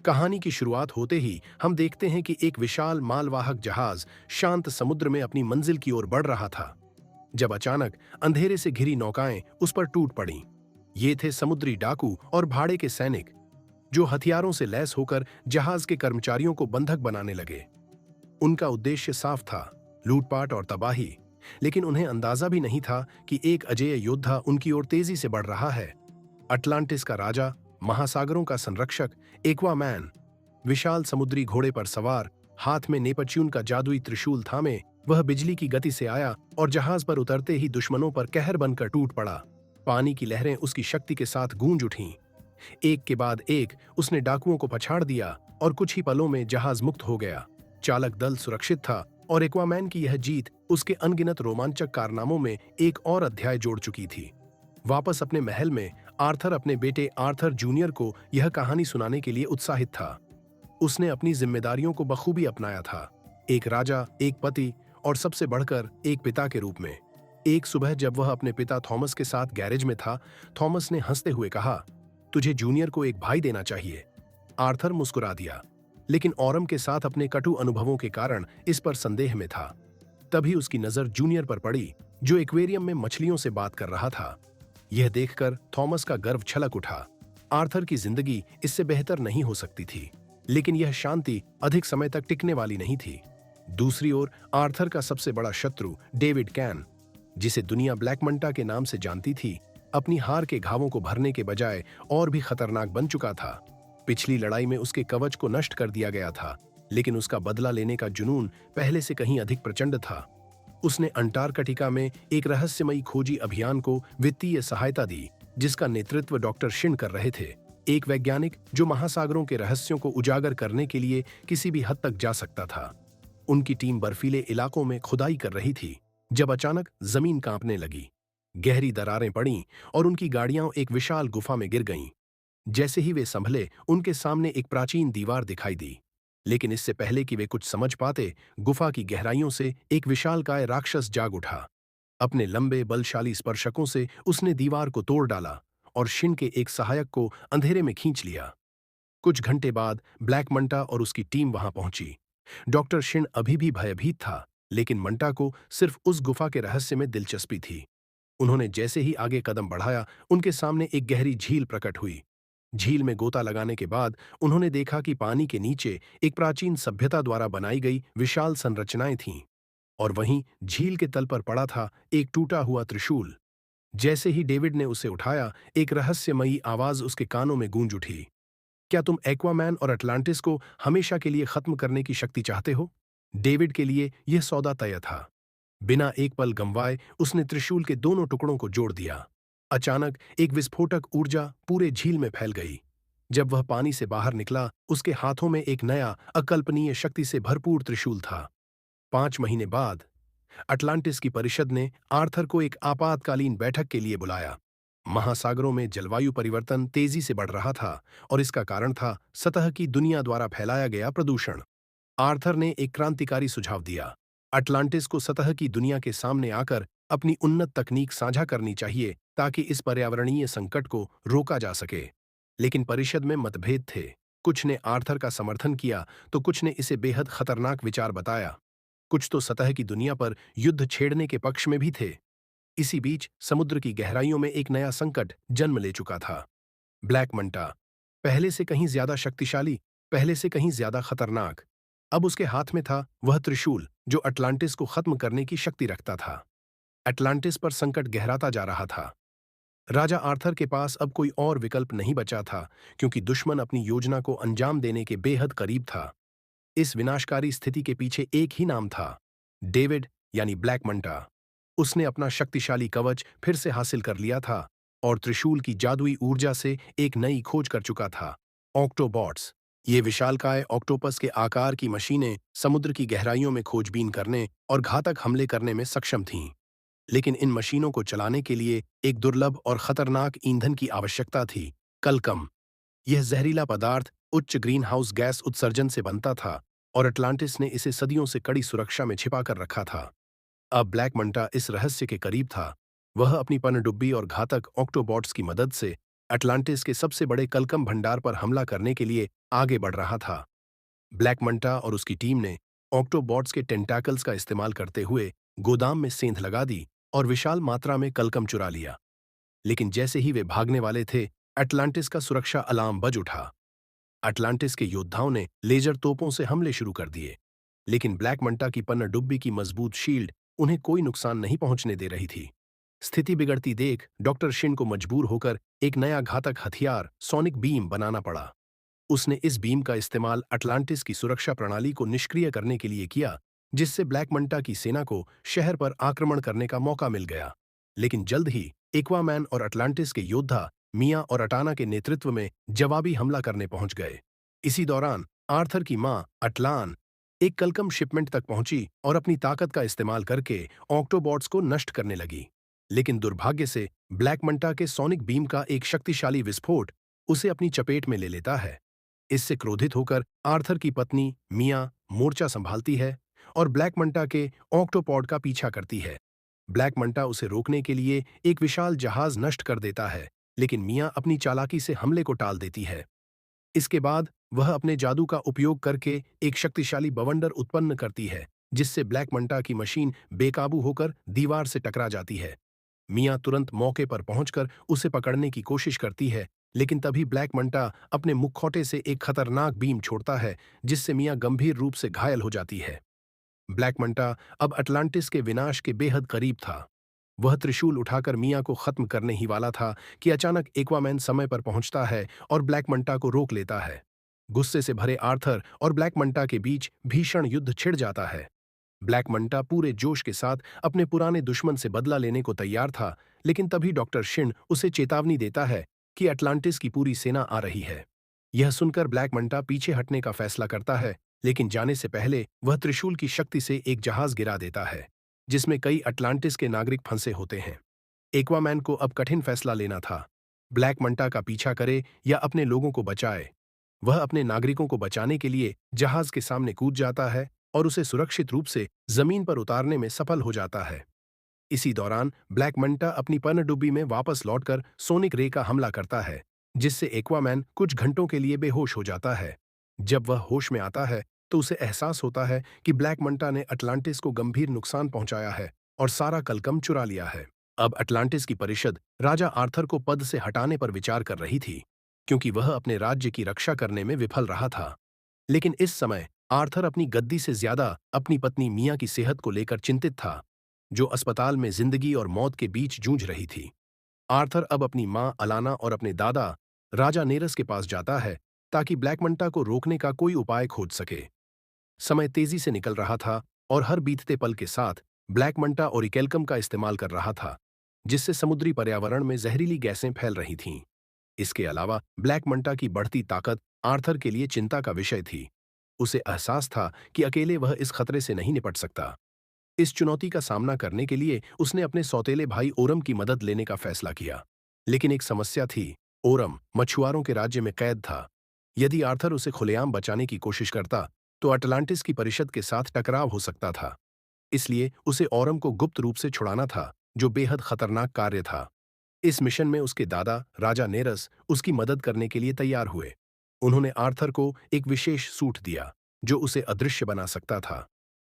कहानी की शुरुआत होते ही हम देखते हैं कि एक विशाल मालवाहक जहाज शांत समुद्र में अपनी मंजिल की ओर बढ़ रहा था, जब अचानक अंधेरे से घिरी नौकाएं उस पर टूट पड़ीं। ये थे समुद्री डाकू और भाड़े के सैनिक, जो हथियारों से लैस होकर जहाज के कर्मचारियों को बंधक बनाने लगे। उनका उद्देश्य साफ था, लूटपाट और तबाही, लेकिन उन्हें अंदाजा भी नहीं था कि एक अजेय योद्धा उनकी ओर तेजी से बढ़ रहा है। अटलांटिस का राजा, महासागरों का संरक्षक, एक्वामैन, विशाल समुद्री घोड़े पर सवार, हाथ में नेपच्यून का जादुई त्रिशूल थामे, वह बिजली की गति से आया और जहाज पर उतरते ही दुश्मनों पर कहर बनकर टूट पड़ा। पानी की लहरें उसकी शक्ति के साथ गूंज उठीं। एक के बाद एक उसने डाकुओं को पछाड़ दिया और कुछ ही पलों में जहाज मुक्त हो गया। चालक दल सुरक्षित था और एक्वामैन की यह जीत उसके अनगिनत रोमांचक कारनामों में एक और अध्याय जोड़ चुकी थी। वापस अपने महल में आर्थर अपने बेटे आर्थर जूनियर को यह कहानी सुनाने के लिए उत्साहित था। उसने अपनी जिम्मेदारियों को बखूबी अपनाया था, एक राजा, एक पति और सबसे बढ़कर एक पिता के रूप में। एक सुबह जब वह अपने पिता थॉमस के साथ गैरेज में था, थॉमस ने हंसते हुए कहा, तुझे जूनियर को एक भाई देना चाहिए। आर्थर मुस्कुरा दिया, लेकिन ऑरम के साथ अपने कटु अनुभवों के कारण इस पर संदेह में था। तभी उसकी नजर जूनियर पर पड़ी, जो एक्वेरियम में मछलियों से बात कर रहा था। यह देखकर थॉमस का गर्व छलक उठा। आर्थर की जिंदगी इससे बेहतर नहीं हो सकती थी, लेकिन यह शांति अधिक समय तक टिकने वाली नहीं थी। दूसरी ओर आर्थर का सबसे बड़ा शत्रु डेविड कैन, जिसे दुनिया ब्लैक मंटा के नाम से जानती थी, अपनी हार के घावों को भरने के बजाय और भी खतरनाक बन चुका था। पिछली लड़ाई में उसके कवच को नष्ट कर दिया गया था, लेकिन उसका बदला लेने का जुनून पहले से कहीं अधिक प्रचंड था। उसने अंटार्कटिका में एक रहस्यमयी खोजी अभियान को वित्तीय सहायता दी, जिसका नेतृत्व डॉक्टर शिन कर रहे थे, एक वैज्ञानिक जो महासागरों के रहस्यों को उजागर करने के लिए किसी भी हद तक जा सकता था। उनकी टीम बर्फीले इलाकों में खुदाई कर रही थी, जब अचानक जमीन कांपने लगी। गहरी दरारें पड़ीं और उनकी गाड़ियां एक विशाल गुफा में गिर गईं। जैसे ही वे संभले, उनके सामने एक प्राचीन दीवार दिखाई दी, लेकिन इससे पहले कि वे कुछ समझ पाते, गुफा की गहराइयों से एक विशालकाय राक्षस जाग उठा। अपने लंबे बलशाली स्पर्शकों से उसने दीवार को तोड़ डाला और शिन के एक सहायक को अंधेरे में खींच लिया। कुछ घंटे बाद ब्लैक मंटा और उसकी टीम वहां पहुंची। डॉक्टर शिन अभी भी भयभीत था, लेकिन मंटा को सिर्फ उस गुफा के रहस्य में दिलचस्पी थी। उन्होंने जैसे ही आगे कदम बढ़ाया, उनके सामने एक गहरी झील प्रकट हुई। झील में गोता लगाने के बाद उन्होंने देखा कि पानी के नीचे एक प्राचीन सभ्यता द्वारा बनाई गई विशाल संरचनाएं थीं, और वहीं झील के तल पर पड़ा था एक टूटा हुआ त्रिशूल। जैसे ही डेविड ने उसे उठाया, एक रहस्यमयी आवाज उसके कानों में गूंज उठी, क्या तुम एक्वामैन और अटलांटिस को हमेशा के लिए खत्म करने की शक्ति चाहते हो? डेविड के लिए यह सौदा तय था। बिना एक पल गंवाए उसने त्रिशूल के दोनों टुकड़ों को जोड़ दिया। अचानक एक विस्फोटक ऊर्जा पूरे झील में फैल गई। जब वह पानी से बाहर निकला, उसके हाथों में एक नया, अकल्पनीय शक्ति से भरपूर त्रिशूल था। 5 महीने बाद अटलांटिस की परिषद ने आर्थर को एक आपातकालीन बैठक के लिए बुलाया। महासागरों में जलवायु परिवर्तन तेजी से बढ़ रहा था, और इसका कारण था सतह की दुनिया द्वारा फैलाया गया प्रदूषण। आर्थर ने एक क्रांतिकारी सुझाव दिया, अटलांटिस को सतह की दुनिया के सामने आकर अपनी उन्नत तकनीक साझा करनी चाहिए, ताकि इस पर्यावरणीय संकट को रोका जा सके। लेकिन परिषद में मतभेद थे। कुछ ने आर्थर का समर्थन किया, तो कुछ ने इसे बेहद खतरनाक विचार बताया। कुछ तो सतह की दुनिया पर युद्ध छेड़ने के पक्ष में भी थे। इसी बीच समुद्र की गहराइयों में एक नया संकट जन्म ले चुका था। ब्लैक मंटा, पहले से कहीं ज्यादा शक्तिशाली, पहले से कहीं ज्यादा खतरनाक। अब उसके हाथ में था वह त्रिशूल जो अटलांटिस को खत्म करने की शक्ति रखता था। अटलांटिस पर संकट गहराता जा रहा था। राजा आर्थर के पास अब कोई और विकल्प नहीं बचा था, क्योंकि दुश्मन अपनी योजना को अंजाम देने के बेहद करीब था। इस विनाशकारी स्थिति के पीछे एक ही नाम था, डेविड, यानी ब्लैक मंटा। उसने अपना शक्तिशाली कवच फिर से हासिल कर लिया था और त्रिशूल की जादुई ऊर्जा से एक नई खोज कर चुका था, ऑक्टोबॉट्स। ये विशालकाय ऑक्टोपस के आकार की मशीनें समुद्र की गहराइयों में खोजबीन करने और घातक हमले करने में सक्षम थीं। लेकिन इन मशीनों को चलाने के लिए एक दुर्लभ और खतरनाक ईंधन की आवश्यकता थी, कलकम। यह जहरीला पदार्थ उच्च ग्रीन हाउस गैस उत्सर्जन से बनता था, और अटलांटिस ने इसे सदियों से कड़ी सुरक्षा में छिपा कर रखा था। अब ब्लैक मंटा इस रहस्य के करीब था। वह अपनी पनडुब्बी और घातक ऑक्टोबॉट्स की मदद से अटलांटिस के सबसे बड़े कलकम भंडार पर हमला करने के लिए आगे बढ़ रहा था। ब्लैक मंटा और उसकी टीम ने ऑक्टोबॉट्स के टेंटाकल्स का इस्तेमाल करते हुए गोदाम में सेंध लगा दी और विशाल मात्रा में कलकम चुरा लिया। लेकिन जैसे ही वे भागने वाले थे, अटलांटिस का सुरक्षा अलार्म बज उठा। अटलांटिस के योद्धाओं ने लेजर तोपों से हमले शुरू कर दिए, लेकिन ब्लैक मंटा की पनडुब्बी की मजबूत शील्ड उन्हें कोई नुकसान नहीं पहुंचने दे रही थी। स्थिति बिगड़ती देख डॉक्टर शिन को मजबूर होकर एक नया घातक हथियार सोनिक बीम बनाना पड़ा। उसने इस बीम का इस्तेमाल अटलांटिस की सुरक्षा प्रणाली को निष्क्रिय करने के लिए किया, जिससे ब्लैक मंटा की सेना को शहर पर आक्रमण करने का मौका मिल गया। लेकिन जल्द ही एक्वामैन और अटलांटिस के योद्धा मिया और अटाना के नेतृत्व में जवाबी हमला करने पहुंच गए। इसी दौरान आर्थर की मां अटलान एक कलकम शिपमेंट तक पहुंची और अपनी ताकत का इस्तेमाल करके ऑक्टोबॉट्स को नष्ट करने लगी। लेकिन दुर्भाग्य से ब्लैक मंटा के सोनिक बीम का एक शक्तिशाली विस्फोट उसे अपनी चपेट में ले लेता है। इससे क्रोधित होकर आर्थर की पत्नी मिया मोर्चा संभालती है और ब्लैक मंटा के ऑक्टोपॉड का पीछा करती है। ब्लैक मंटा उसे रोकने के लिए एक विशाल जहाज नष्ट कर देता है, लेकिन मिया अपनी चालाकी से हमले को टाल देती है। इसके बाद वह अपने जादू का उपयोग करके एक शक्तिशाली बवंडर उत्पन्न करती है, जिससे ब्लैक मंटा की मशीन बेकाबू होकर दीवार से टकरा जाती है। मिया तुरंत मौके पर पहुंचकर उसे पकड़ने की कोशिश करती है, लेकिन तभी ब्लैक मंटा अपने मुखौटे से एक खतरनाक बीम छोड़ता है, जिससे मिया गंभीर रूप से घायल हो जाती है। ब्लैक मंटा अब अटलांटिस के विनाश के बेहद करीब था। वह त्रिशूल उठाकर मिया को खत्म करने ही वाला था कि अचानक एक्वामैन समय पर पहुंचता है और ब्लैक मंटा को रोक लेता है। गुस्से से भरे आर्थर और ब्लैक मंटा के बीच भीषण युद्ध छिड़ जाता है। ब्लैक मंटा पूरे जोश के साथ अपने पुराने दुश्मन से बदला लेने को तैयार था, लेकिन तभी डॉक्टर शिन उसे चेतावनी देता है कि अटलांटिस की पूरी सेना आ रही है। यह सुनकर ब्लैक मंटा पीछे हटने का फैसला करता है, लेकिन जाने से पहले वह त्रिशूल की शक्ति से एक जहाज गिरा देता है, जिसमें कई अटलांटिस के नागरिक फंसे होते हैं। एक्वामैन को अब कठिन फैसला लेना था, ब्लैक मंटा का पीछा करे या अपने लोगों को बचाए। वह अपने नागरिकों को बचाने के लिए जहाज के सामने कूद जाता है और उसे सुरक्षित रूप से जमीन पर उतारने में सफल हो जाता है। इसी दौरान ब्लैक मंटा अपनी पनडुब्बी में वापस लौटकर सोनिक रे का हमला करता है, जिससे एक्वामैन कुछ घंटों के लिए बेहोश हो जाता है। जब वह होश में आता है तो उसे एहसास होता है कि ब्लैक मंटा ने अटलांटिस को गंभीर नुकसान पहुंचाया है और सारा कलकम चुरा लिया है। अब अटलांटिस की परिषद राजा आर्थर को पद से हटाने पर विचार कर रही थी, क्योंकि वह अपने राज्य की रक्षा करने में विफल रहा था। लेकिन इस समय आर्थर अपनी गद्दी से ज्यादा अपनी पत्नी मिया की सेहत को लेकर चिंतित था, जो अस्पताल में जिंदगी और मौत के बीच जूझ रही थी। आर्थर अब अपनी मां अलाना और अपने दादा राजा नेरस के पास जाता है ताकि ब्लैक मंटा को रोकने का कोई उपाय खोज सके। समय तेजी से निकल रहा था और हर बीतते पल के साथ ब्लैक मंटा ओरिकेल्कम का इस्तेमाल कर रहा था, जिससे समुद्री पर्यावरण में जहरीली गैसें फैल रही थीं। इसके अलावा ब्लैक मंटा की बढ़ती ताकत आर्थर के लिए चिंता का विषय थी। उसे एहसास था कि अकेले वह इस खतरे से नहीं निपट सकता। इस चुनौती का सामना करने के लिए उसने अपने सौतेले भाई ओरम की मदद लेने का फैसला किया। लेकिन एक समस्या थी, ओरम मछुआरों के राज्य में कैद था। यदि आर्थर उसे खुलेआम बचाने की कोशिश करता, तो अटलांटिस की परिषद के साथ टकराव हो सकता था। इसलिए उसे ओरम को गुप्त रूप से छुड़ाना था, जो बेहद खतरनाक कार्य था। इस मिशन में उसके दादा राजा नेरस उसकी मदद करने के लिए तैयार हुए। उन्होंने आर्थर को एक विशेष सूट दिया, जो उसे अदृश्य बना सकता था।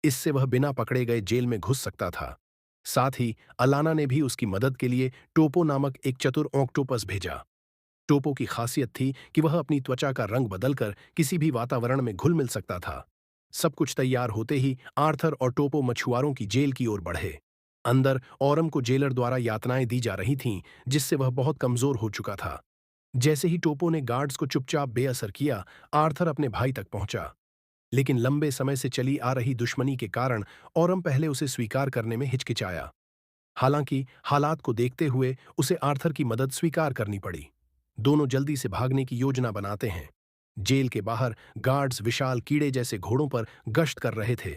इससे वह बिना पकड़े गए जेल में घुस सकता था। साथ ही अलाना ने भी उसकी मदद के लिए टोपो नामक एक चतुर ऑक्टोपस भेजा। टोपो की खासियत थी कि वह अपनी त्वचा का रंग बदलकर किसी भी वातावरण में घुल मिल सकता था। सब कुछ तैयार होते ही आर्थर और टोपो मछुआरों की जेल की ओर बढ़े। अंदर ओरम को जेलर द्वारा यातनाएं दी जा रही थीं, जिससे वह बहुत कमजोर हो चुका था। जैसे ही टोपो ने गार्ड्स को चुपचाप बेअसर किया, आर्थर अपने भाई तक पहुंचा। लेकिन लंबे समय से चली आ रही दुश्मनी के कारण ओरम पहले उसे स्वीकार करने में हिचकिचाया। हालांकि हालात को देखते हुए उसे आर्थर की मदद स्वीकार करनी पड़ी। दोनों जल्दी से भागने की योजना बनाते हैं। जेल के बाहर गार्ड्स विशाल कीड़े जैसे घोड़ों पर गश्त कर रहे थे।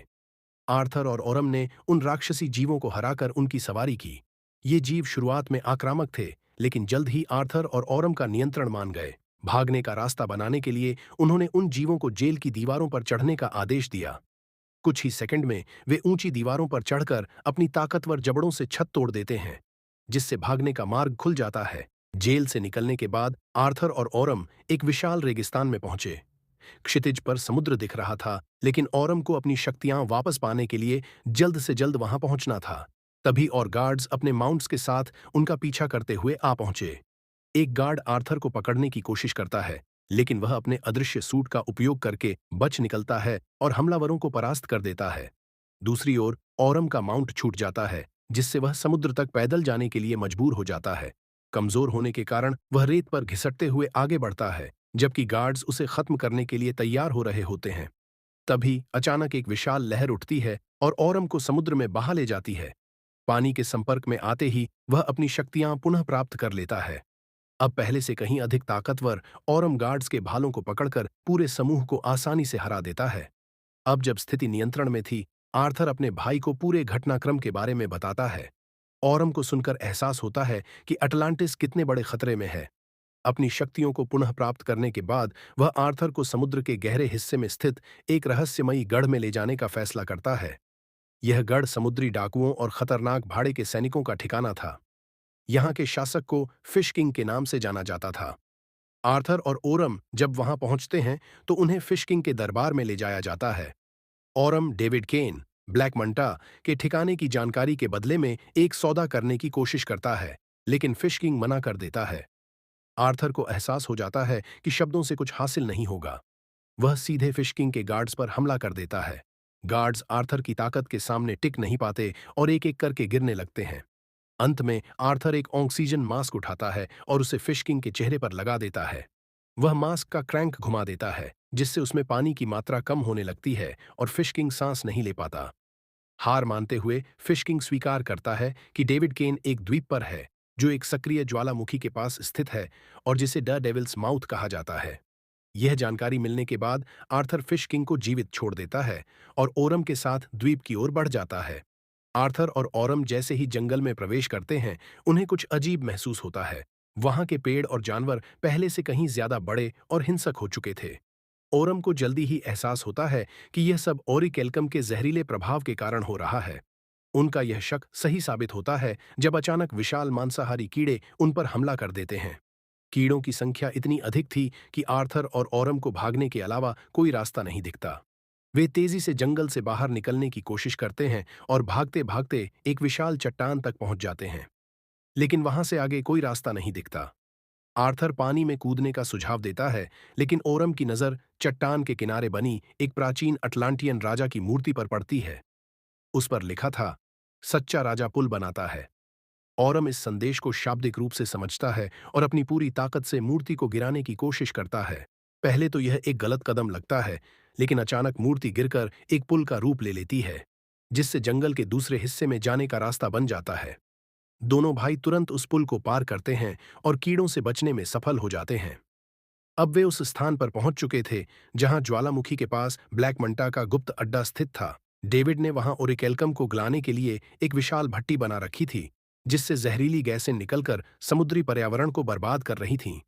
आर्थर और ओरम ने उन राक्षसी जीवों को हराकर उनकी सवारी की। ये जीव शुरुआत में आक्रामक थे, लेकिन जल्द ही आर्थर और ओरम का नियंत्रण मान गए। भागने का रास्ता बनाने के लिए उन्होंने उन जीवों को जेल की दीवारों पर चढ़ने का आदेश दिया। कुछ ही सेकंड में वे ऊंची दीवारों पर चढ़कर अपनी ताकतवर जबड़ों से छत तोड़ देते हैं, जिससे भागने का मार्ग खुल जाता है। जेल से निकलने के बाद आर्थर और ओरम एक विशाल रेगिस्तान में पहुंचे। क्षितिज पर समुद्र दिख रहा था, लेकिन ओरम को अपनी शक्तियां वापस पाने के लिए जल्द से जल्द वहां पहुंचना था। तभी और गार्ड्स अपने माउंट्स के साथ उनका पीछा करते हुए आ पहुंचे। एक गार्ड आर्थर को पकड़ने की कोशिश करता है, लेकिन वह अपने अदृश्य सूट का उपयोग करके बच निकलता है और हमलावरों को परास्त कर देता है। दूसरी ओर ओरम का माउंट छूट जाता है, जिससे वह समुद्र तक पैदल जाने के लिए मजबूर हो जाता है। कमजोर होने के कारण वह रेत पर घिसटते हुए आगे बढ़ता है, जबकि गार्ड्स उसे खत्म करने के लिए तैयार हो रहे होते हैं। तभी अचानक एक विशाल लहर उठती है और ओरम को समुद्र में बहा ले जाती है। पानी के संपर्क में आते ही वह अपनी शक्तियां पुनः प्राप्त कर लेता है। अब पहले से कहीं अधिक ताकतवर ओरम गार्ड्स के भालों को पकड़कर पूरे समूह को आसानी से हरा देता है। अब जब स्थिति नियंत्रण में थी, आर्थर अपने भाई को पूरे घटनाक्रम के बारे में बताता है। ओरम को सुनकर एहसास होता है कि अटलांटिस कितने बड़े खतरे में है। अपनी शक्तियों को पुनः प्राप्त करने के बाद वह आर्थर को समुद्र के गहरे हिस्से में स्थित एक रहस्यमयी गढ़ में ले जाने का फैसला करता है। यह गढ़ समुद्री डाकुओं और खतरनाक भाड़े के सैनिकों का ठिकाना था। यहाँ के शासक को फिश किंग के नाम से जाना जाता था। आर्थर और ओरम जब वहां पहुंचते हैं तो उन्हें फिश किंग के दरबार में ले जाया जाता है। ओरम डेविड केन, ब्लैक मंटा के ठिकाने की जानकारी के बदले में एक सौदा करने की कोशिश करता है, लेकिन फिश किंग मना कर देता है। आर्थर को एहसास हो जाता है कि शब्दों से कुछ हासिल नहीं होगा। वह सीधे फिश किंग के गार्ड्स पर हमला कर देता है। गार्ड्स आर्थर की ताकत के सामने टिक नहीं पाते और एक-एक करके गिरने लगते हैं। अंत में आर्थर एक ऑक्सीजन मास्क उठाता है और उसे फिश किंग के चेहरे पर लगा देता है। वह मास्क का क्रैंक घुमा देता है, जिससे उसमें पानी की मात्रा कम होने लगती है और फिश किंग सांस नहीं ले पाता। हार मानते हुए फिश किंग स्वीकार करता है कि डेविड केन एक द्वीप पर है, जो एक सक्रिय ज्वालामुखी के पास स्थित है और जिसे द डेविल्स माउथ कहा जाता है। यह जानकारी मिलने के बाद आर्थर फिश किंग को जीवित छोड़ देता है और ओरम के साथ द्वीप की ओर बढ़ जाता है। आर्थर और ओरम जैसे ही जंगल में प्रवेश करते हैं, उन्हें कुछ अजीब महसूस होता है। वहां के पेड़ और जानवर पहले से कहीं ज्यादा बड़े और हिंसक हो चुके थे। ओरम को जल्दी ही एहसास होता है कि यह सब ओरिकेल्कम के जहरीले प्रभाव के कारण हो रहा है। उनका यह शक सही साबित होता है जब अचानक विशाल मांसाहारी कीड़े उन पर हमला कर देते हैं। कीड़ों की संख्या इतनी अधिक थी कि आर्थर और ओरम को भागने के अलावा कोई रास्ता नहीं दिखता। वे तेजी से जंगल से बाहर निकलने की कोशिश करते हैं और भागते भागते एक विशाल चट्टान तक पहुंच जाते हैं, लेकिन वहां से आगे कोई रास्ता नहीं दिखता। आर्थर पानी में कूदने का सुझाव देता है, लेकिन ओरम की नजर चट्टान के किनारे बनी एक प्राचीन अटलांटियन राजा की मूर्ति पर पड़ती है। उस पर लिखा था, सच्चा राजा पुल बनाता है। ओरम इस संदेश को शाब्दिक रूप से समझता है और अपनी पूरी ताकत से मूर्ति को गिराने की कोशिश करता है। पहले तो यह एक गलत कदम लगता है, लेकिन अचानक मूर्ति गिरकर एक पुल का रूप ले लेती है, जिससे जंगल के दूसरे हिस्से में जाने का रास्ता बन जाता है। दोनों भाई तुरंत उस पुल को पार करते हैं और कीड़ों से बचने में सफल हो जाते हैं। अब वे उस स्थान पर पहुंच चुके थे जहां ज्वालामुखी के पास ब्लैक मंटा का गुप्त अड्डा स्थित था। डेविड ने वहां ओरिकेल्कम को गलाने के लिए एक विशाल भट्टी बना रखी थी, जिससे जहरीली गैसें निकलकर समुद्री पर्यावरण को बर्बाद कर रही थीं।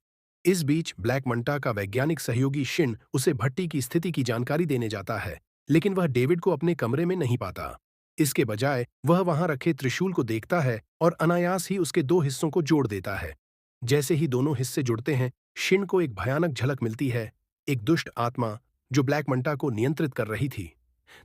इस बीच ब्लैक मंटा का वैज्ञानिक सहयोगी शिन उसे भट्टी की स्थिति की जानकारी देने जाता है, लेकिन वह डेविड को अपने कमरे में नहीं पाता। इसके बजाय वह वहां रखे त्रिशूल को देखता है और अनायास ही उसके दो हिस्सों को जोड़ देता है। जैसे ही दोनों हिस्से जुड़ते हैं, शिन को एक भयानक झलक मिलती है, एक दुष्ट आत्मा जो ब्लैक मंटा को नियंत्रित कर रही थी।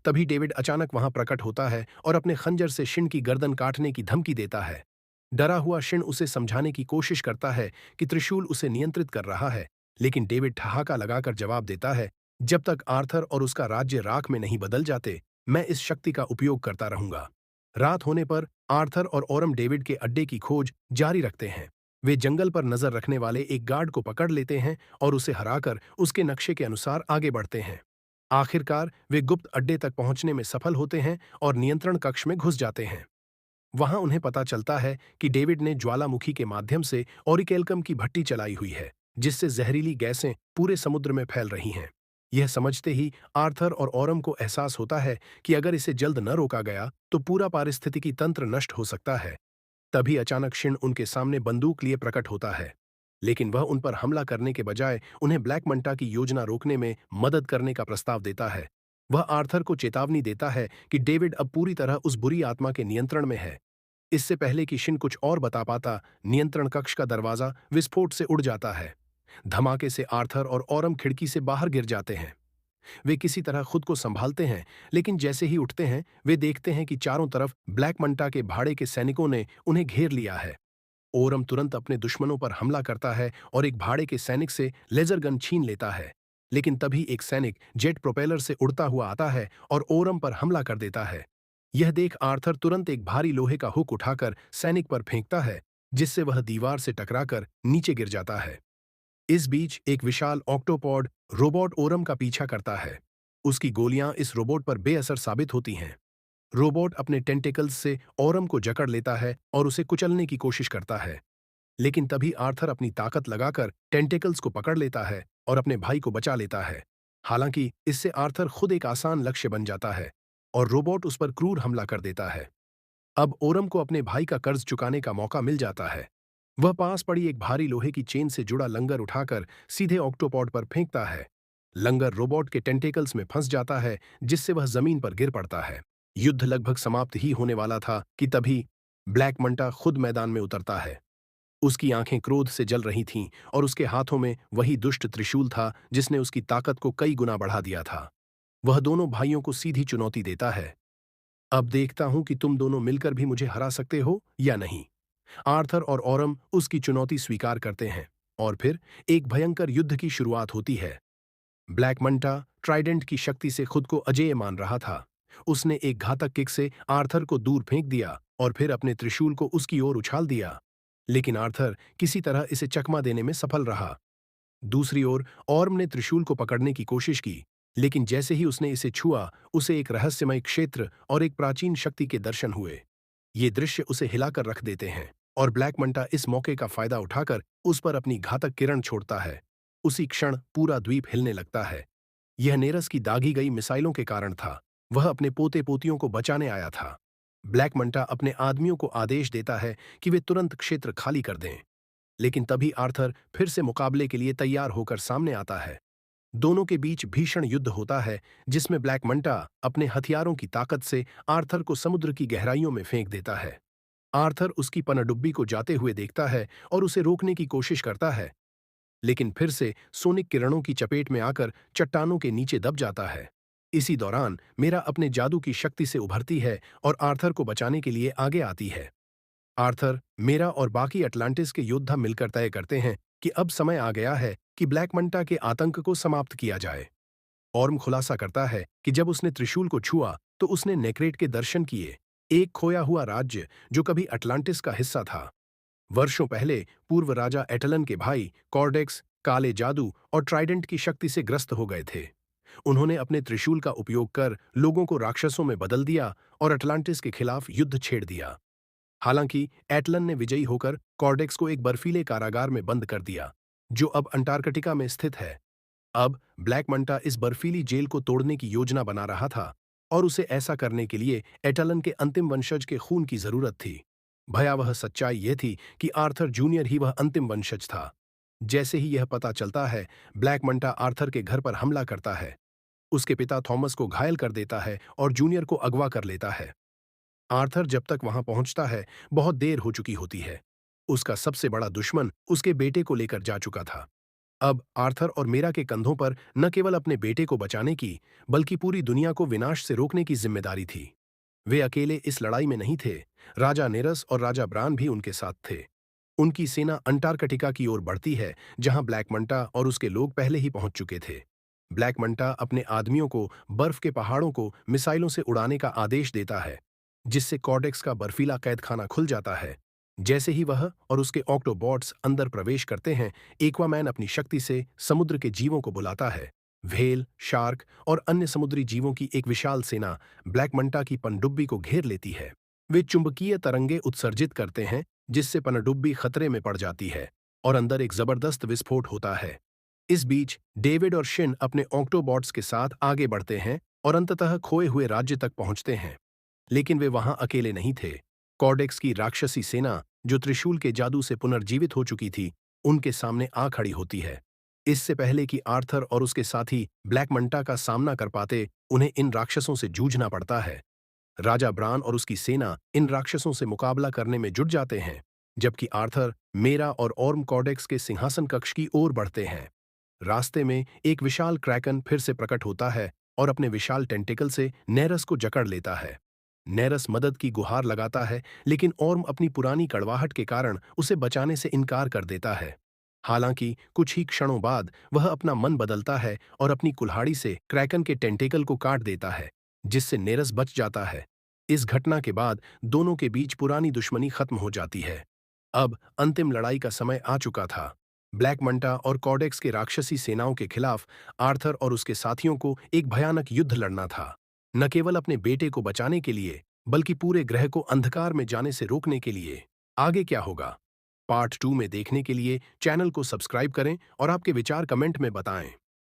तभी डेविड अचानक वहां प्रकट होता है और अपने खंजर से शिन की गर्दन काटने की धमकी देता है। डरा हुआ शिन उसे समझाने की कोशिश करता है कि त्रिशूल उसे नियंत्रित कर रहा है, लेकिन डेविड ठहाका लगाकर जवाब देता है, जब तक आर्थर और उसका राज्य राख में नहीं बदल जाते, मैं इस शक्ति का उपयोग करता रहूंगा। रात होने पर आर्थर और ओरम डेविड के अड्डे की खोज जारी रखते हैं। वे जंगल पर नजर रखने वाले एक गार्ड को पकड़ लेते हैं और उसे हराकर उसके नक्शे के अनुसार आगे बढ़ते हैं। आखिरकार वे गुप्त अड्डे तक पहुंचने में सफल होते हैं और नियंत्रण कक्ष में घुस जाते हैं। वहां उन्हें पता चलता है कि डेविड ने ज्वालामुखी के माध्यम से ओरिकेल्कम की भट्टी चलाई हुई है, जिससे जहरीली गैसें पूरे समुद्र में फैल रही हैं। यह समझते ही आर्थर और ओरम को एहसास होता है कि अगर इसे जल्द न रोका गया तो पूरा पारिस्थितिकी तंत्र नष्ट हो सकता है। तभी अचानक शिन उनके सामने बंदूक लिए प्रकट होता है, लेकिन वह उन पर हमला करने के बजाय उन्हें ब्लैक मंटा की योजना रोकने में मदद करने का प्रस्ताव देता है। वह आर्थर को चेतावनी देता है कि डेविड अब पूरी तरह उस बुरी आत्मा के नियंत्रण में है। इससे पहले कि शिन कुछ और बता पाता, नियंत्रण कक्ष का दरवाजा विस्फोट से उड़ जाता है। धमाके से आर्थर और ओरम खिड़की से बाहर गिर जाते हैं। वे किसी तरह खुद को संभालते हैं, लेकिन जैसे ही उठते हैं वे देखते हैं कि चारों तरफ ब्लैक मंटा के भाड़े के सैनिकों ने उन्हें घेर लिया है। ओरम तुरंत अपने दुश्मनों पर हमला करता है और एक भाड़े के सैनिक से लेजर गन छीन लेता है। लेकिन तभी एक सैनिक जेट प्रोपेलर से उड़ता हुआ आता है और ओरम पर हमला कर देता है। यह देख आर्थर तुरंत एक भारी लोहे का हुक उठाकर सैनिक पर फेंकता है, जिससे वह दीवार से टकराकर नीचे गिर जाता है। इस बीच एक विशाल ऑक्टोपॉड रोबोट ओरम का पीछा करता है। उसकी गोलियां इस रोबोट पर बेअसर साबित होती हैं। रोबोट अपने टेंटिकल्स से ओरम को जकड़ लेता है और उसे कुचलने की कोशिश करता है। लेकिन तभी आर्थर अपनी ताकत लगाकर टेंटिकल्स को पकड़ लेता है और अपने भाई को बचा लेता है। हालांकि इससे आर्थर खुद एक आसान लक्ष्य बन जाता है और रोबोट उस पर क्रूर हमला कर देता है। अब ओरम को अपने भाई का कर्ज चुकाने का मौका मिल जाता है। वह पास पड़ी एक भारी लोहे की चेन से जुड़ा लंगर उठाकर सीधे ऑक्टोपॉड पर फेंकता है। लंगर रोबोट के टेंटेकल्स में फंस जाता है, जिससे वह जमीन पर गिर पड़ता है। युद्ध लगभग समाप्त ही होने वाला था कि तभी ब्लैक मंटा खुद मैदान में उतरता है। उसकी आंखें क्रोध से जल रही थीं और उसके हाथों में वही दुष्ट त्रिशूल था जिसने उसकी ताकत को कई गुना बढ़ा दिया था। वह दोनों भाइयों को सीधी चुनौती देता है। अब देखता हूं कि तुम दोनों मिलकर भी मुझे हरा सकते हो या नहीं। आर्थर और ओरम उसकी चुनौती स्वीकार करते हैं और फिर एक भयंकर युद्ध की शुरुआत होती है। ब्लैक मंटा ट्राइडेंट की शक्ति से खुद को अजेय मान रहा था। उसने एक घातक किक से आर्थर को दूर फेंक दिया और फिर अपने त्रिशूल को उसकी ओर उछाल दिया। लेकिन आर्थर किसी तरह इसे चकमा देने में सफल रहा। दूसरी ओर ओर्म ने त्रिशूल को पकड़ने की कोशिश की, लेकिन जैसे ही उसने इसे छुआ, उसे एक रहस्यमय क्षेत्र और एक प्राचीन शक्ति के दर्शन हुए। ये दृश्य उसे हिलाकर रख देते हैं और ब्लैक मंटा इस मौके का फायदा उठाकर उस पर अपनी घातक किरण छोड़ता है। उसी क्षण पूरा द्वीप हिलने लगता है। यह नेरस की दागी गई मिसाइलों के कारण था। वह अपने पोते पोतियों को बचाने आया था। ब्लैक मंटा अपने आदमियों को आदेश देता है कि वे तुरंत क्षेत्र खाली कर दें। लेकिन तभी आर्थर फिर से मुकाबले के लिए तैयार होकर सामने आता है। दोनों के बीच भीषण युद्ध होता है, जिसमें ब्लैक मंटा अपने हथियारों की ताकत से आर्थर को समुद्र की गहराइयों में फेंक देता है। आर्थर उसकी पनडुब्बी को जाते हुए देखता है और उसे रोकने की कोशिश करता है, लेकिन फिर से सोनिक किरणों की चपेट में आकर चट्टानों के नीचे दब जाता है। इसी दौरान मेरा अपने जादू की शक्ति से उभरती है और आर्थर को बचाने के लिए आगे आती है। आर्थर, मेरा और बाकी अटलांटिस के योद्धा मिलकर तय करते हैं कि अब समय आ गया है कि ब्लैक मंटा के आतंक को समाप्त किया जाए। ऑर्म खुलासा करता है कि जब उसने त्रिशूल को छुआ तो उसने नेक्रेट के दर्शन किए, एक खोया हुआ राज्य जो कभी अटलांटिस का हिस्सा था। वर्षों पहले पूर्व राजा एटलन के भाई कॉर्डेक्स काले जादू और ट्राइडेंट की शक्ति से ग्रस्त हो गए थे। उन्होंने अपने त्रिशूल का उपयोग कर लोगों को राक्षसों में बदल दिया और अटलांटिस के खिलाफ युद्ध छेड़ दिया। हालांकि एटलन ने विजयी होकर कॉर्डेक्स को एक बर्फीले कारागार में बंद कर दिया, जो अब अंटार्कटिका में स्थित है। अब ब्लैक मंटा इस बर्फीली जेल को तोड़ने की योजना बना रहा था और उसे ऐसा करने के लिए एटलन के अंतिम वंशज के खून की जरूरत थी। भयावह सच्चाई यह थी कि आर्थर जूनियर ही वह अंतिम वंशज था। जैसे ही यह पता चलता है, ब्लैक मंटा आर्थर के घर पर हमला करता है। उसके पिता थॉमस को घायल कर देता है और जूनियर को अगवा कर लेता है। आर्थर जब तक वहां पहुंचता है, बहुत देर हो चुकी होती है। उसका सबसे बड़ा दुश्मन उसके बेटे को लेकर जा चुका था। अब आर्थर और मेरा के कंधों पर न केवल अपने बेटे को बचाने की, बल्कि पूरी दुनिया को विनाश से रोकने की जिम्मेदारी थी। वे अकेले इस लड़ाई में नहीं थे। राजा नेरस और राजा ब्रान भी उनके साथ थे। उनकी सेना अंटार्कटिका की ओर बढ़ती है, जहां ब्लैक मंटा और उसके लोग पहले ही पहुंच चुके थे। ब्लैक मंटा अपने आदमियों को बर्फ के पहाड़ों को मिसाइलों से उड़ाने का आदेश देता है, जिससे कॉर्डेक्स का बर्फीला कैदखाना खुल जाता है। जैसे ही वह और उसके ऑक्टोबॉट्स अंदर प्रवेश करते हैं, एक्वामैन अपनी शक्ति से समुद्र के जीवों को बुलाता है। व्हेल, शार्क और अन्य समुद्री जीवों की एक विशाल सेना ब्लैक मंटा की पनडुब्बी को घेर लेती है। वे चुंबकीय तरंगे उत्सर्जित करते हैं, जिससे पनडुब्बी खतरे में पड़ जाती है और अंदर एक जबरदस्त विस्फोट होता है। इस बीच डेविड और शिन अपने ऑक्टोबॉट्स के साथ आगे बढ़ते हैं और अंततः खोए हुए राज्य तक पहुंचते हैं। लेकिन वे वहां अकेले नहीं थे। कॉर्डेक्स की राक्षसी सेना, जो त्रिशूल के जादू से पुनर्जीवित हो चुकी थी, उनके सामने आ खड़ी होती है। इससे पहले कि आर्थर और उसके साथी ब्लैक मंटा का सामना कर पाते, उन्हें इन राक्षसों से जूझना पड़ता है। राजा ब्रान और उसकी सेना इन राक्षसों से मुकाबला करने में जुट जाते हैं, जबकि आर्थर मेरा और ऑर्म कॉडेक्स के सिंहासन कक्ष की ओर बढ़ते हैं। रास्ते में एक विशाल क्रैकन फिर से प्रकट होता है और अपने विशाल टेंटिकल से नेरस को जकड़ लेता है। नेरस मदद की गुहार लगाता है, लेकिन ऑर्म अपनी पुरानी कड़वाहट के कारण उसे बचाने से इनकार कर देता है। हालांकि कुछ ही क्षणों बाद वह अपना मन बदलता है और अपनी कुल्हाड़ी से क्रैकन के टेंटेकल को काट देता है, जिससे नेरस बच जाता है। इस घटना के बाद दोनों के बीच पुरानी दुश्मनी खत्म हो जाती है। अब अंतिम लड़ाई का समय आ चुका था। ब्लैक मंटा और कॉडेक्स के राक्षसी सेनाओं के खिलाफ आर्थर और उसके साथियों को एक भयानक युद्ध लड़ना था, न केवल अपने बेटे को बचाने के लिए, बल्कि पूरे ग्रह को अंधकार में जाने से रोकने के लिए। आगे क्या होगा? पार्ट 2 में देखने के लिए चैनल को सब्सक्राइब करें और आपके विचार कमेंट में बताएं।